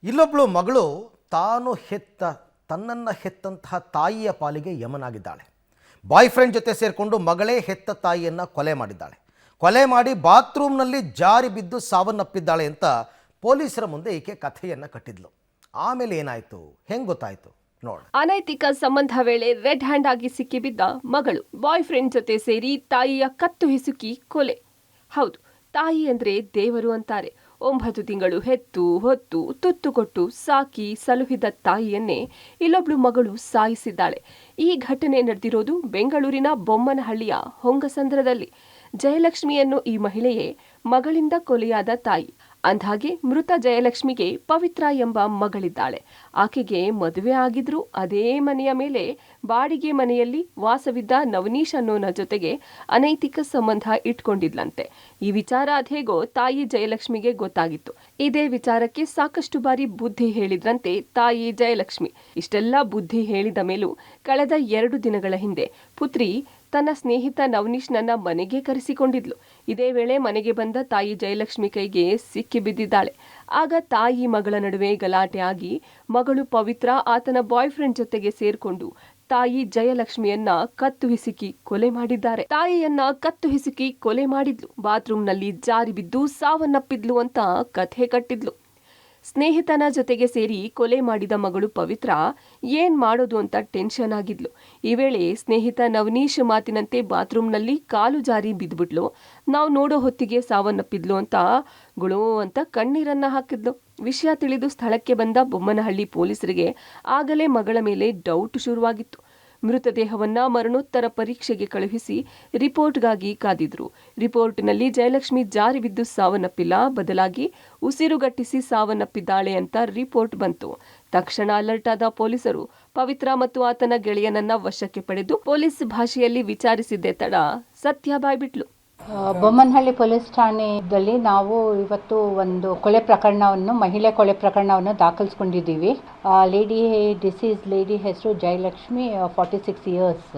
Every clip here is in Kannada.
ಇಲ್ಲೊಬ್ಬಳು ಮಗಳು ತನ್ನನ್ನು ಹೆತ್ತಂತಹ ತಾಯಿಯ ಪಾಲಿಗೆ ಯಮನಾಗಿದ್ದಾಳೆ. ಬಾಯ್ ಫ್ರೆಂಡ್ ಜೊತೆ ಸೇರಿಕೊಂಡು ಮಗಳೇ ಹೆತ್ತ ತಾಯಿಯನ್ನು ಕೊಲೆ ಮಾಡಿದ್ದಾಳೆ. ಕೊಲೆ ಮಾಡಿ ಬಾತ್ರೂಮ್ನಲ್ಲಿ ಜಾರಿ ಬಿದ್ದು ಸಾವನ್ನಪ್ಪಿದ್ದಾಳೆ ಅಂತ ಪೊಲೀಸರ ಮುಂದೆ ಈಕೆ ಕಥೆಯನ್ನು ಕಟ್ಟಿದ್ಲು. ಆಮೇಲೆ ಏನಾಯಿತು, ಹೆಂಗೆ ಗೊತ್ತಾಯಿತು ನೋಡಿ. ಅನೈತಿಕ ಸಂಬಂಧ ವೇಳೆ ರೆಡ್ ಹ್ಯಾಂಡ್ ಆಗಿ ಸಿಕ್ಕಿಬಿದ್ದ ಮಗಳು ಬಾಯ್ ಫ್ರೆಂಡ್ ಜೊತೆ ಸೇರಿ ತಾಯಿಯ ಕತ್ತು ಹಿಸುಕಿ ಕೊಲೆ. ಹೌದು, ತಾಯಿ ಅಂದ್ರೆ ದೇವರು ಅಂತಾರೆ. 9 ತಿಂಗಳು ಹೆತ್ತು ಹೊತ್ತು ತುತ್ತು ಕೊಟ್ಟು ಸಾಕಿ ಸಲುಹಿದ ತಾಯಿಯನ್ನೇ ಇಲ್ಲೊಬ್ಳು ಮಗಳು ಸಾಯಿಸಿದ್ದಾಳೆ. ಈ ಘಟನೆ ನಡೆದಿರೋದು ಬೆಂಗಳೂರಿನ ಬೊಮ್ಮನಹಳ್ಳಿಯ ಹೊಂಗಸಂದ್ರದಲ್ಲಿ. ಜಯಲಕ್ಷ್ಮಿಯನ್ನು ಈ ಮಹಿಳೆಯೇ ಮಗಳಿಂದ ಕೊಲೆಯಾದ ತಾಯಿ. ಅಂದ್ಹಾಗೆ ಮೃತ ಜಯಲಕ್ಷ್ಮಿಗೆ ಪವಿತ್ರ ಎಂಬ ಮಗಳಿದ್ದಾಳೆ. ಆಕೆಗೆ ಮದುವೆ ಆಗಿದ್ರೂ ಅದೇ ಮನೆಯ ಮೇಲೆ ಬಾಡಿಗೆ ಮನೆಯಲ್ಲಿ ವಾಸವಿದ್ದ ನವನೀಶ್ ಅನ್ನೋನ ಜೊತೆಗೆ ಅನೈತಿಕ ಸಂಬಂಧ ಇಟ್ಕೊಂಡಿದ್ಲಂತೆ. ಈ ವಿಚಾರ ಅದೇಗೋ ತಾಯಿ ಜಯಲಕ್ಷ್ಮಿಗೆ ಗೊತ್ತಾಗಿತ್ತು. ಇದೇ ವಿಚಾರಕ್ಕೆ ಸಾಕಷ್ಟು ಬಾರಿ ಬುದ್ಧಿ ಹೇಳಿದ್ರಂತೆ ತಾಯಿ ಜಯಲಕ್ಷ್ಮಿ. ಇಷ್ಟೆಲ್ಲ ಬುದ್ಧಿ ಹೇಳಿದ ಮೇಲೂ ಕಳೆದ 2 ದಿನಗಳ ಹಿಂದೆ ಪುತ್ರಿ ತನ್ನ ಸ್ನೇಹಿತ ನವನೀಶ್ನನ್ನ ಮನೆಗೆ ಕರೆಸಿಕೊಂಡಿದ್ಲು. ಇದೇ ವೇಳೆ ಮನೆಗೆ ಬಂದ ತಾಯಿ ಜಯಲಕ್ಷ್ಮಿ ಕೈಗೆ ಸಿಕ್ಕಿಬಿದ್ದಿದ್ದಾಳೆ. ಆಗ ತಾಯಿ ಮಗಳ ನಡುವೆ ಗಲಾಟೆ ಆಗಿ ಮಗಳು ಪವಿತ್ರ ಆತನ ಬಾಯ್ ಫ್ರೆಂಡ್ ಜೊತೆಗೆ ಸೇರ್ಕೊಂಡು ತಾಯಿ ಜಯಲಕ್ಷ್ಮಿಯನ್ನ ಕತ್ತು ಹಿಸುಕಿ ಕೊಲೆ ಮಾಡಿದ್ದಾರೆ. ತಾಯಿಯನ್ನ ಕತ್ತು ಹಿಸುಕಿ ಕೊಲೆ ಮಾಡಿದ್ಲು. ಬಾತ್ರೂಮ್ನಲ್ಲಿ ಜಾರಿ ಬಿದ್ದು ಸಾವನ್ನಪ್ಪಿದ್ಲು ಅಂತ ಕಥೆ ಕಟ್ಟಿದ್ಲು. ಸ್ನೇಹಿತನ ಜೊತೆಗೆ ಸೇರಿ ಕೊಲೆ ಮಾಡಿದ ಮಗಳು ಪವಿತ್ರ ಏನ್ ಮಾಡೋದು ಅಂತ ಟೆನ್ಷನ್ ಆಗಿದ್ಲು. ಈ ವೇಳೆ ಸ್ನೇಹಿತ ನವನೀಶ್ ಮಾತಿನಂತೆ ಬಾತ್ರೂಮ್ನಲ್ಲಿ ಕಾಲು ಜಾರಿ ಬಿದ್ದುಬಿಟ್ಲು. ನಾವು ನೋಡೋ ಹೊತ್ತಿಗೆ ಸಾವನ್ನಪ್ಪಿದ್ಲು ಅಂತ ಗುಳೋ ಅಂತ ಕಣ್ಣೀರನ್ನ ಹಾಕಿದ್ಲು. ವಿಷಯ ತಿಳಿದು ಸ್ಥಳಕ್ಕೆ ಬಂದ ಬೊಮ್ಮನಹಳ್ಳಿ ಪೊಲೀಸರಿಗೆ ಆಗಲೇ ಮಗಳ ಮೇಲೆ ಡೌಟ್ ಶುರುವಾಗಿತ್ತು. ಮೃತದೇಹವನ್ನ ಮರಣೋತ್ತರ ಪರೀಕ್ಷೆಗೆ ಕಳುಹಿಸಿ ರಿಪೋರ್ಟ್ಗಾಗಿ ಕಾದಿದ್ರು. ರಿಪೋರ್ಟ್ನಲ್ಲಿ ಜಯಲಕ್ಷ್ಮಿ ಜಾರಿ ಬಿದ್ದು ಸಾವನ್ನಪ್ಪಿಲ್ಲ, ಬದಲಾಗಿ ಉಸಿರುಗಟ್ಟಿಸಿ ಸಾವನ್ನಪ್ಪಿದ್ದಾಳೆ ಅಂತ ರಿಪೋರ್ಟ್ ಬಂತು. ತಕ್ಷಣ ಅಲರ್ಟ್ ಆದ ಪೊಲೀಸರು ಪವಿತ್ರ ಮತ್ತು ಆತನ ಗೆಳೆಯನನ್ನ ವಶಕ್ಕೆ ಪಡೆದು ಪೊಲೀಸ್ ಭಾಷೆಯಲ್ಲಿ ವಿಚಾರಿಸಿದ್ದೇ ತಡ ಸತ್ಯ ಬಾಯ್ಬಿಟ್ಲು. ಬೊಮ್ಮನಹಳ್ಳಿ ಪೊಲೀಸ್ ಠಾಣೆಯಲ್ಲಿ ನಾವು ಇವತ್ತು ಒಂದು ಮಹಿಳೆ ಕೊಲೆ ಪ್ರಕರಣವನ್ನು ದಾಖಲಿಸ್ಕೊಂಡಿದ್ದೀವಿ. ಡಿಸೀಸ್ ಲೇಡಿ ಹೆಸರು ಜಯಲಕ್ಷ್ಮಿ, 46 ಇಯರ್ಸ್.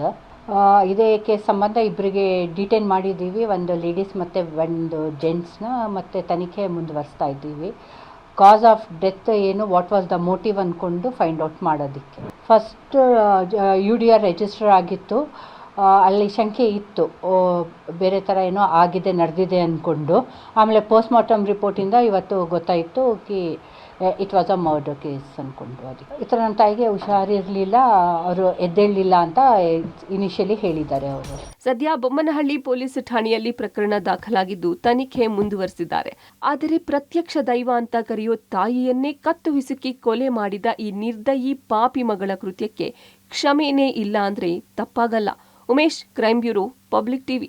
ಇದೇ ಕೇಸ್ ಸಂಬಂಧ ಇಬ್ಬರಿಗೆ ಡಿಟೈನ್ ಮಾಡಿದ್ದೀವಿ, ಒಂದು ಲೇಡೀಸ್ ಮತ್ತು ಒಂದು ಜೆಂಟ್ಸ್ನ. ಮತ್ತು ತನಿಖೆ ಮುಂದುವರಿಸ್ತಾ ಇದ್ದೀವಿ. ಕಾಸ್ ಆಫ್ ಡೆತ್ ಏನು, ವಾಟ್ ವಾಸ್ ದ ಮೋಟಿವ್ ಅಂದ್ಕೊಂಡು ಫೈಂಡ್ ಔಟ್ ಮಾಡೋದಕ್ಕೆ. ಫಸ್ಟ್ UDR ರಿಜಿಸ್ಟರ್ ಆಗಿತ್ತು. ಅಲ್ಲಿ ಶಂಕೆ ಇತ್ತು, ಬೇರೆ ಥರ ಏನೋ ನಡೆದಿದೆ ಅಂದ್ಕೊಂಡು. ಆಮೇಲೆ ಪೋಸ್ಟ್ಮಾರ್ಟಮ್ ರಿಪೋರ್ಟಿಂದ ಇವತ್ತು ಗೊತ್ತಾಯಿತು it was a murder case ಅಂದ್ಕೊಂಡು. ಅದಕ್ಕೆ ಈ ಥರ ನಮ್ಮ ತಾಯಿಗೆ ಹುಷಾರಿರಲಿಲ್ಲ, ಅವರು ಎದ್ದೇಳಲಿಲ್ಲ ಅಂತ ಇನಿಷಿಯಲಿ ಹೇಳಿದ್ದಾರೆ ಅವರು. ಸದ್ಯ ಬೊಮ್ಮನಹಳ್ಳಿ ಪೊಲೀಸ್ ಠಾಣೆಯಲ್ಲಿ ಪ್ರಕರಣ ದಾಖಲಾಗಿದ್ದು ತನಿಖೆ ಮುಂದುವರೆಸಿದ್ದಾರೆ. ಆದರೆ ಪ್ರತ್ಯಕ್ಷ ದೈವ ಅಂತ ಕರೆಯೋ ತಾಯಿಯನ್ನೇ ಕತ್ತು ಹಿಸುಕಿ ಕೊಲೆ ಮಾಡಿದ ಈ ನಿರ್ದಯಿ ಪಾಪಿ ಮಗಳ ಕೃತ್ಯಕ್ಕೆ ಕ್ಷಮೆನೇ ಇಲ್ಲ ಅಂದ್ರೆ ತಪ್ಪಾಗಲ್ಲ. Umesh, crime bureau, public TV.